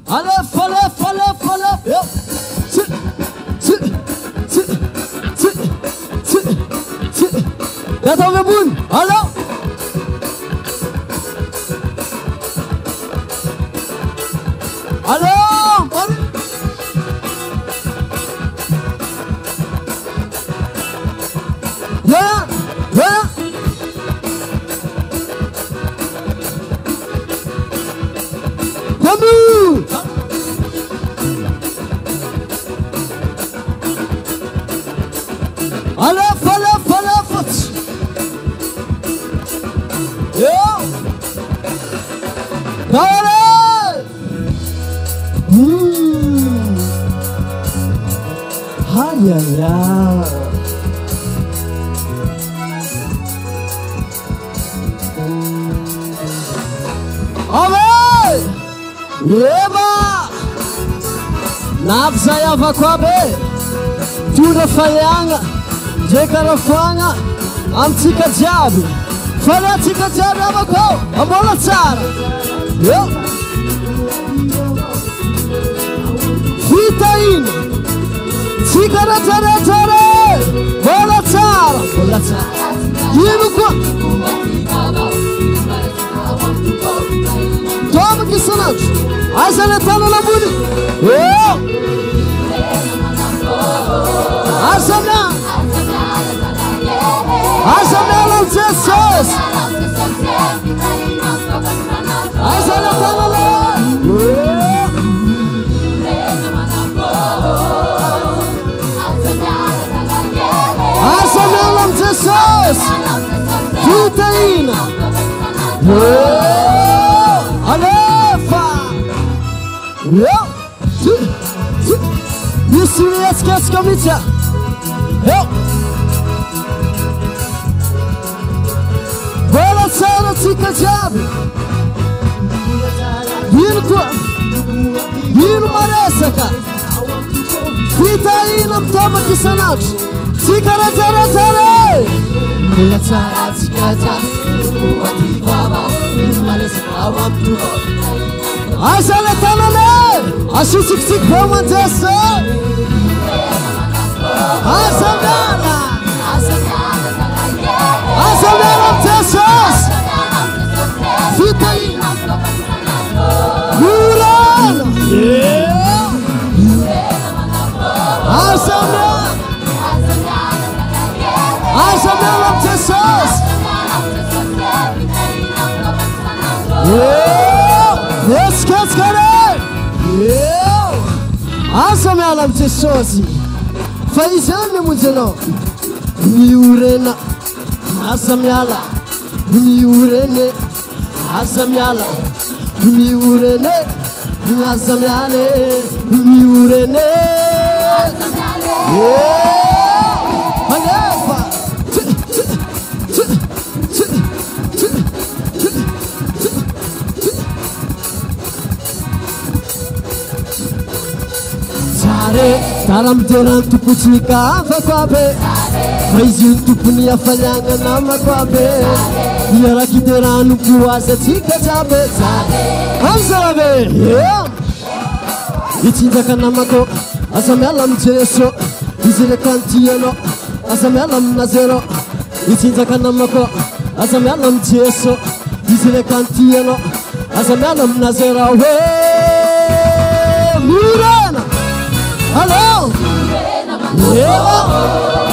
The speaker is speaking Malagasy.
Alef, alef, alef, alef. Yep. Datang ke bun. Halo. Halo. Ya, ya. Kamu. Alef, alef, alef. Yo. Kare. Hanya ya. Amen. Yeba. Nafsaya vakwabe. Tudo falhanga. Jekarafanga. Amtika jabi. Fanatika jabi abako. Amola tsara. Yo. Fitain. Sikara tare tare. Mola tsara. Mola tsara. Yibuko. Toma que sonante. Azana tá na budi. Yo. Azana. Azana não Jesus. Azana tá na lá. Azana não Jesus. Vitaina. Alefa. Yo. Isso é esquece que eu me tinha. Yo. Bola sara tika jabi. Vino maresa ka. Vitaina mtama kisanati. Sikara tara tara. Bola sara tika jabi. Azale tanale. Aşı sik sik pomantesa. Azamela. Azamela Jesus. Fitai. Muran. Azamela. Azamela Jesus. Yes, yes, Azamela Jesus. Faizane mujeno. Miurena. Azamela. Miurene. Azamela. Miurene. Azamela. Miurene. Alefa. Taram teran tupuchika vakwabe. Faizin tupuni afanyanga nama kwabe. Yara kiteranu kuwaza tika jabe. Hamzalabe. Ichinjaka namako. Asamelam jeso. Izile kantiano. Asamelam nazero. Ichinjaka namako. Asamelam jeso. Izile kantiano. Asamelam nazero. Murana. Hello. Yeah.